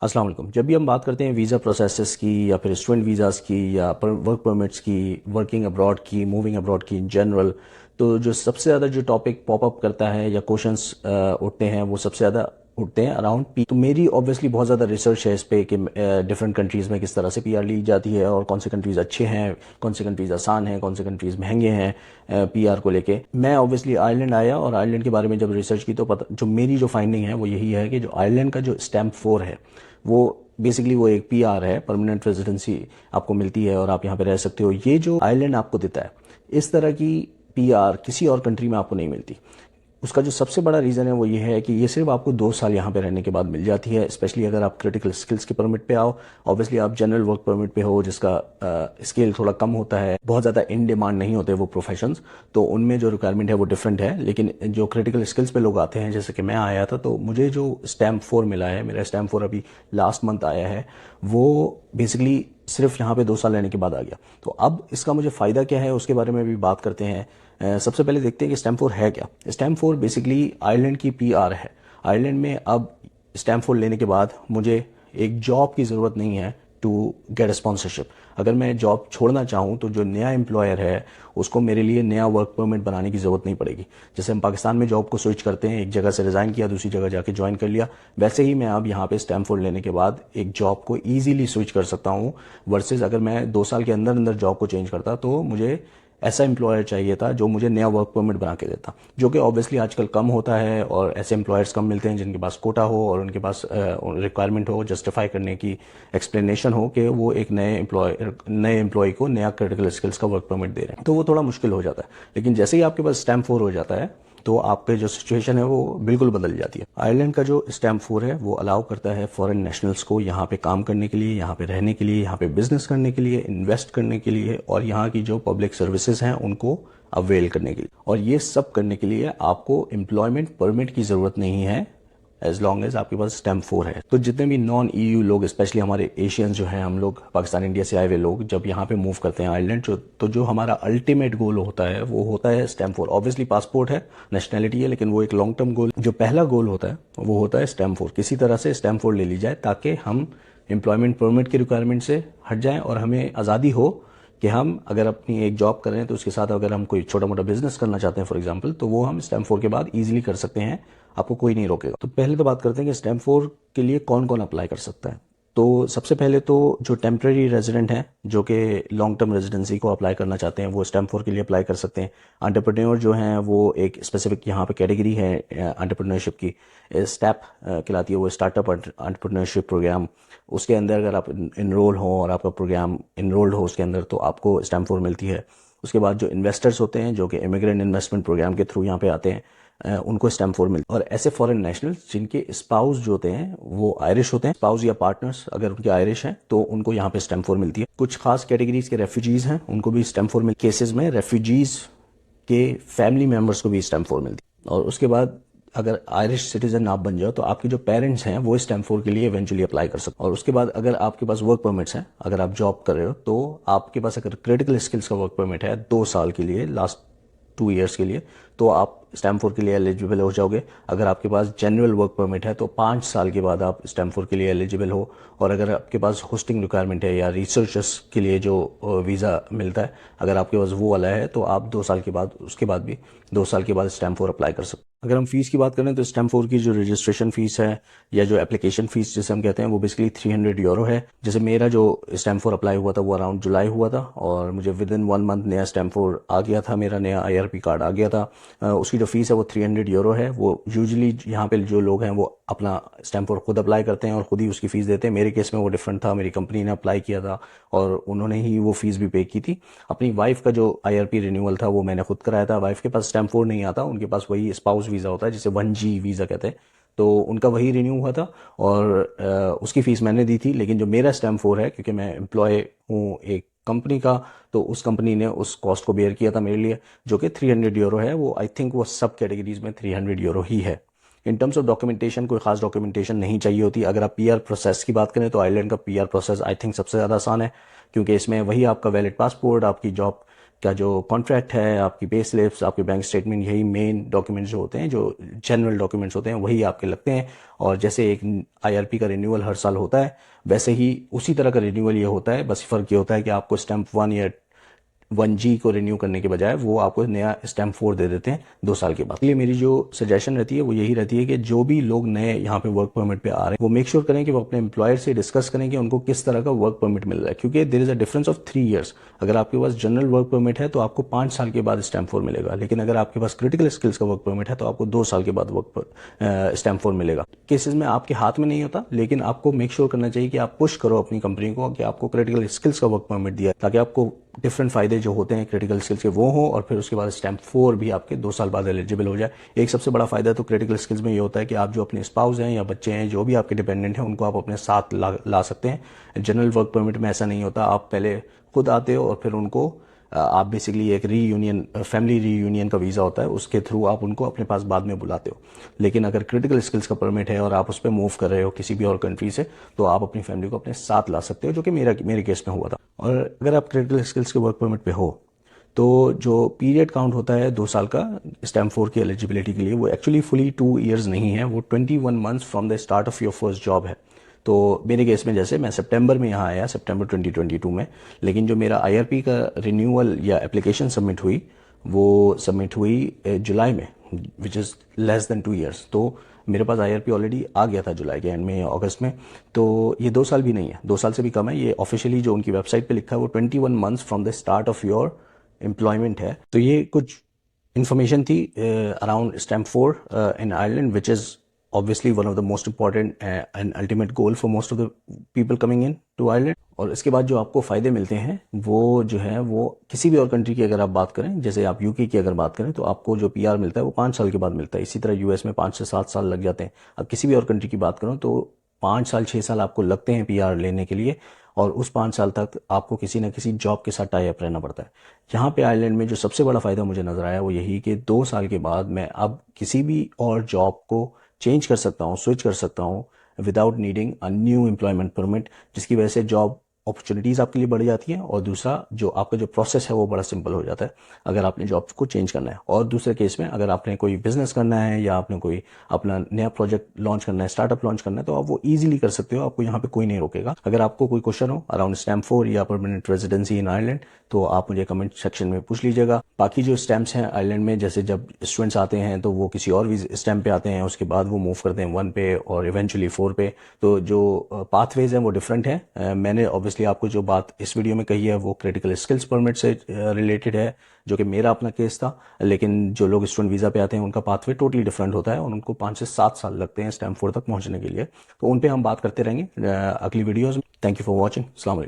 अस्सलाम वालेकुम। जब भी हम बात करते हैं वीज़ा प्रोसेसेस की या फिर स्टूडेंट वीज़ाज़ की या वर्क परमिट्स की, वर्किंग अब्रॉड की, मूविंग अब्रॉड की इन जनरल, तो जो सबसे ज़्यादा जो टॉपिक पॉपअप करता है या क्वेश्चंस उठते हैं वो सबसे ज़्यादा उठते हैं अराउंड पी। तो मेरी ऑब्वियसली बहुत ज़्यादा रिसर्च है इस पे कि डिफरेंट कंट्रीज़ में किस तरह से पीआर ली जाती है और कौन से कंट्रीज़ अच्छे हैं, कौन से कंट्रीज़ आसान हैं, कौन से कंट्रीज़ महंगे हैं पीआर को लेके। मैं ऑब्वियसली आयरलैंड आया और आयरलैंड के बारे में जब रिसर्च की तो पता जो मेरी जो फाइंडिंग है वो यही है कि जो आयरलैंड का जो स्टैम्प 4 है वो बेसिकली वो एक पीआर है, परमानेंट रेजिडेंसी आपको मिलती है और आप यहाँ पे रह सकते हो। ये जो आइलैंड आपको देता है, इस तरह की पीआर किसी और कंट्री में आपको नहीं मिलती। उसका जो सबसे बड़ा रीज़न है वो ये है कि ये सिर्फ आपको 2 साल यहाँ पे रहने के बाद मिल जाती है, स्पेशली अगर आप क्रिटिकल स्किल्स के परमिट पे आओ। ऑब्वियसली आप जनरल वर्क परमिट पे हो जिसका स्केल थोड़ा कम होता है, बहुत ज़्यादा इन डिमांड नहीं होते वो प्रोफेशंस, तो उनमें जो रिक्वायरमेंट है वो डिफरेंट है। लेकिन जो क्रिटिकल स्किल्स पे लोग आते हैं, जैसे कि मैं आया था, तो मुझे जो स्टैम्प 4 मिला है, मेरा स्टैम्प 4 अभी लास्ट मंथ आया है, वो बेसिकली सिर्फ यहाँ पे 2 साल रहने के बाद आ गया। तो अब इसका मुझे फ़ायदा क्या है उसके बारे में भी बात करते हैं। सबसे पहले देखते हैं कि स्टैम्प 4 है क्या। स्टैम्प 4 बेसिकली आयरलैंड की पीआर है। आयरलैंड में अब स्टैम्प 4 लेने के बाद मुझे एक जॉब की ज़रूरत नहीं है टू गेट स्पॉन्सरशिप। अगर मैं जॉब छोड़ना चाहूँ तो जो नया एम्प्लॉयर है उसको मेरे लिए नया वर्क परमिट बनाने की ज़रूरत नहीं पड़ेगी। जैसे हम पाकिस्तान में जॉब को स्विच करते हैं, एक जगह से रिज़ाइन किया दूसरी जगह जाके ज्वाइन कर लिया, वैसे ही मैं अब यहाँ पे स्टैम्प 4 लेने के बाद एक जॉब को ईजिली स्विच कर सकता हूँ। वर्सेज अगर मैं 2 साल के अंदर अंदर जॉब को चेंज करता तो मुझे ऐसा एम्प्लॉयर चाहिए था जो मुझे नया वर्क परमिट बना के देता, जो कि ऑब्वियसली आजकल कम होता है और ऐसे एम्प्लॉयर्स कम मिलते हैं जिनके पास कोटा हो और उनके पास रिक्वायरमेंट हो, जस्टिफाई करने की एक्सप्लेनेशन हो कि वो एक नए एम्प्लॉय को नया क्रिटिकल स्किल्स का वर्क परमिट दे रहे हैं, तो वो थोड़ा मुश्किल हो जाता है। लेकिन जैसे ही आपके पास स्टैम्प 4 हो जाता है तो आपके जो सिचुएशन है वो बिल्कुल बदल जाती है। आयरलैंड का जो स्टैम्प 4 है वो अलाउ करता है फॉरेन नेशनल्स को यहाँ पे काम करने के लिए, यहाँ पे रहने के लिए, यहाँ पे बिजनेस करने के लिए, इन्वेस्ट करने के लिए और यहाँ की जो पब्लिक सर्विसेज हैं उनको अवेल करने के लिए। और ये सब करने के लिए आपको एम्प्लॉयमेंट परमिट की ज़रूरत नहीं है एज लॉन्ग एज आपके पास स्टैम्प 4 है। तो जितने भी नॉन ईयू लोग, स्पेशली हमारे एशियंस जो हैं, हम लोग पाकिस्तान इंडिया से आए हुए लोग जब यहाँ पे मूव करते हैं आयरलैंड, तो जो हमारा अल्टीमेट गोल होता है वो होता है स्टैम्प 4। ऑब्वियसली पासपोर्ट है, नेशनैलिटी है, लेकिन वो एक लॉन्ग टर्म गोल, जो पहला गोल होता है वो होता है स्टैम्प 4। किसी तरह से स्टैम्प 4 ले ली जाए ताकि हम एम्प्लॉयमेंट परमिट की रिक्वायरमेंट से हट जाएं और हमें आज़ादी हो कि हम अगर अपनी एक जॉब कर रहे हैं तो उसके साथ अगर हम कोई छोटा मोटा बिजनेस करना चाहते हैं फॉर एग्जांपल, तो वो हम स्टैम्प 4 के बाद इजीली कर सकते हैं, आपको कोई नहीं रोकेगा। तो पहले तो बात करते हैं कि स्टैम्प 4 के लिए कौन कौन अप्लाई कर सकता है। तो सबसे पहले तो जो टेम्प्रेरी रेजिडेंट हैं, जो कि लॉन्ग टर्म रेजिडेंसी को अप्लाई करना चाहते हैं, वो स्टैम्प 4 के लिए अप्लाई कर सकते हैं। एंटरप्रेन्योर जो हैं वो एक स्पेसिफिक यहाँ पे कैटेगरी है एंटरप्रेन्योरशिप की, स्टेप कहलाती है वो, स्टार्टअप एंटरप्रेन्योरशिप प्रोग्राम। उसके अंदर अगर आप इनरोल हो और आपका प्रोग्राम इनरोल्ड हो उसके अंदर, तो आपको स्टैम्प 4 मिलती है। उसके बाद जो इन्वेस्टर्स होते हैं जो कि इमिग्रेंट इन्वेस्टमेंट प्रोग्राम के थ्रू यहाँ पे आते हैं, उनको स्टैम्प 4 मिलती है। और ऐसे फॉरेन नेशनल जिनके स्पाउस जो होते हैं वो आयरिश होते हैं, स्पाउस या पार्टनर्स अगर उनके आयरिश हैं तो उनको यहाँ पे स्टैम्प 4 मिलती है। कुछ खास कैटेगरीज के रेफ्यूजीज हैं, उनको भी स्टैम्प 4 मिल, केसेस में रेफ्यूजीज के फैमिली मेंबर्स को भी स्टैम्प 4 मिलती है। और उसके बाद अगर आयरिश सिटीजन आप बन जाओ तो आपके जो पेरेंट्स हैं वो स्टैम्प 4 के लिए इवेंचुअली अप्लाई कर सकते हैं। और उसके बाद अगर आपके पास वर्क परमिट्स हैं, अगर आप जॉब कर रहे हो तो आपके पास अगर क्रिटिकल स्किल्स का वर्क परमिट है 2 साल के लिए, लास्ट 2 ईयर्स के लिए, तो आप स्टैम्प 4 के लिए एलिजिबल हो जाओगे। अगर आपके पास जनरल वर्क परमिट है तो 5 साल के बाद आप स्टैम्प 4 के लिए एलिजिबल हो। और अगर आपके पास होस्टिंग रिक्वायरमेंट है या रिसर्चर्स के लिए जो वीज़ा मिलता है, अगर आपके पास वो वाला है तो आप 2 साल के बाद, उसके बाद भी 2 साल के बाद स्टैम्प 4 अप्लाई कर सकते हैं। अगर हम फीस की बात करें तो स्टैम्प 4 की जो रजिस्ट्रेशन फीस है या जो एप्लीकेशन फीस जिसे हम कहते हैं वो बेसिकली 300 यूरो है। जैसे मेरा जो स्टैम्प 4 अप्लाई हुआ था वो अराउंड जुलाई हुआ था और मुझे विद इन 1 मंथ नया स्टैम्प 4 आ गया था, मेरा नया IRP कार्ड आ गया था। उसकी जो फीस है वो 300 यूरो है। वो यूजुअली यहाँ पे जो लोग हैं वो अपना स्टैम्प 4 खुद अप्लाई करते हैं और खुद ही उसकी फीस देते हैं। मेरे केस में वो डिफरेंट था, मेरी कंपनी ने अप्लाई किया था और उन्होंने ही वो फीस भी पे की थी। अपनी वाइफ का जो IRP रिन्यूअल था वो मैंने खुद कराया था। वाइफ के पास स्टैम्प 4 नहीं आता, उनके पास वही स्पाउस वीज़ा होता है जिसे 1G वीज़ा कहते हैं, तो उनका वही रिन्यू हुआ था और उसकी फ़ीस मैंने दी थी। लेकिन जो मेरा स्टैम्प 4 है, क्योंकि मैं एम्प्लॉय हूँ एक कंपनी का, तो उस कंपनी ने उस कॉस्ट को बेयर किया था मेरे लिए, जो कि 300 यूरो है। वो आई थिंक वो सब कैटेगरीज में 300 यूरो ही है। इन टर्म्स ऑफ डॉक्यूमेंटेशन कोई खास डॉक्यूमेंटेशन नहीं चाहिए होती। अगर आप PR प्रोसेस की बात करें तो आयरलैंड का PR प्रोसेस आई थिंक सबसे ज़्यादा आसान है, क्योंकि इसमें वही आपका वैलिड पासपोर्ट, आपकी जॉब का जो कॉन्ट्रैक्ट है, आपकी पे स्लिप्स, आपके बैंक स्टेटमेंट, यही मेन डॉक्यूमेंट्स जो होते हैं, जो जनरल डॉक्यूमेंट्स होते हैं, वही आपके लगते हैं। और जैसे एक आईआरपी का रिन्यूअल हर साल होता है, वैसे ही उसी तरह का रिन्यूअल ये होता है। बस फ़र्क ये होता है कि आपको स्टैम्प 1 या 1G को रिन्यू करने के बजाय वो आपको नया स्टैम्प 4 दे देते हैं 2 साल के बाद। इसलिए मेरी जो सजेशन रहती है वो यही रहती है कि जो भी लोग नए यहाँ पे वर्क परमिट पे आ रहे हैं, वो मेक श्योर करें कि वो अपने एम्प्लॉयर से डिस्कस करें कि उनको किस तरह का वर्क परमिट मिल रहा है, क्योंकि there is a difference of 3 years. अगर आपके पास जनरल वर्क परमिट है तो आपको 5 साल के बाद स्टैम्प 4 मिलेगा, लेकिन अगर आपके पास क्रिटिकल स्किल्स का वर्क परमिट है तो आपको 2 साल के बाद स्टैम्प 4 मिलेगा। केसेस में आपके हाथ में नहीं होता, लेकिन आपको मेक श्योर करना चाहिए कि आप पुश करो अपनी कंपनी को कि आपको क्रिटिकल स्किल्स का वर्क परमिट दिया, ताकि आपको डिफरेंट फायदे जो होते हैं क्रिटिकल स्किल्स के वो हों, और फिर उसके बाद स्टैम्प 4 भी आपके 2 साल बाद एलिजिबल हो जाए। एक सबसे बड़ा फायदा तो क्रिटिकल स्किल्स में ये होता है कि आप जो अपने स्पाउस हैं या बच्चे हैं, जो भी आपके डिपेंडेंट हैं, उनको आप अपने साथ ला सकते हैं। जनरल वर्क परमिट में ऐसा नहीं होता, आप पहले खुद आते हो और फिर उनको आप बेसिकली एक रीयूनियन, फैमिली रीयूनियन का वीज़ा होता है, उसके थ्रू आप उनको अपने पास बाद में बुलाते हो। लेकिन अगर क्रिटिकल स्किल्स का परमिट है और आप उस पर मूव कर रहे हो किसी भी और कंट्री से, तो आप अपनी फैमिली को अपने साथ ला सकते हो, जो कि मेरे केस में हुआ था। और अगर आप क्रिटिकल स्किल्स के वर्क परमिट पे हो, तो जो पीरियड काउंट होता है 2 साल का स्टैम्प 4 की एलिजिबिलिटी के लिए, वो एक्चुअली फुली 2 ईयर्स नहीं है, वो 21 months from the start of your first job है। तो मेरे केस में जैसे मैं सितंबर में यहाँ आया, सितंबर 2022 में, लेकिन जो मेरा आईआरपी का रिन्यूअल या एप्लीकेशन सबमिट हुई, वो सबमिट हुई जुलाई में, which is less than 2 years. तो मेरे पास आईआरपी ऑलरेडी आ गया था जुलाई के एंड में, अगस्त में। तो ये 2 साल भी नहीं है, 2 साल से भी कम है। ये ऑफिशियली जो उनकी वेबसाइट पे लिखा है वो 21 months from the start of your employment है। तो ये कुछ इन्फॉर्मेशन थी around stamp 4 in Ireland, which is obviously one of the most important and ultimate goal for most of the people coming in to Ireland। और इसके बाद जो आपको फ़ायदे मिलते हैं वो जो है, वो किसी भी और कंट्री की अगर आप बात करें, जैसे आप यूके की अगर बात करें, तो आपको जो पीआर मिलता है वो 5 साल के बाद मिलता है। इसी तरह यूएस में 5 से 7 साल लग जाते हैं। अब किसी भी और कंट्री की बात करूँ तो 5 साल 6 साल आपको लगते हैं पीआर लेने के लिए, और उस 5 साल तक आपको किसी न किसी जॉब के साथ टाई अप रहना पड़ता है। यहाँ पे आयरलैंड में जो सबसे बड़ा फ़ायदा मुझे नज़र आया वो यही कि 2 साल के बाद मैं अब किसी भी और जॉब को चेंज कर सकता हूँ, स्विच कर सकता हूँ, without needing a new employment permit, जिसकी वजह से जॉब अपॉर्चुनिटीज़ आपके लिए बढ़ जाती हैं, और दूसरा जो आपका जो प्रोसेस है वो बड़ा सिंपल हो जाता है अगर आपने जॉब को चेंज करना है। और दूसरे केस में अगर आपने कोई बिजनेस करना है या आपने कोई अपना नया प्रोजेक्ट लॉन्च करना है, स्टार्टअप लॉन्च करना है, तो आप वो ईजिली कर सकते हो, आपको यहाँ पे कोई नहीं रोकेगा। अगर आपको कोई क्वेश्चन हो अराउंड स्टैम्प 4 या परमानेंट रेजिडेंसी इन आयरलैंड, तो आप मुझे कमेंट सेक्शन में पूछ लीजिएगा। बाकी जो स्टैम्प्स हैं आयरलैंड में, जैसे जब स्टूडेंट्स आते हैं तो वो किसी और स्टैम्प पे आते हैं, उसके बाद वो मूव करते हैं 1 पे और इवेंचुअली 4 पे। तो जो पाथवेज हैं वो डिफरेंट हैं। मैंने ऑब्वियसली आपको जो बात इस वीडियो में कही है वो क्रिटिकल स्किल्स परमिट से रिलेटेड है, जो कि मेरा अपना केस था। लेकिन जो लोग स्टूडेंट वीज़ा पे आते हैं उनका पाथवे टोटली डिफरेंट होता है, और उनको 5 से 7 साल लगते हैं स्टैम्प 4 तक पहुंचने के लिए। तो उन पे हम बात करते रहेंगे अगली वीडियोज़ में। Thank you for watching. अस्सलाम वालेकुम।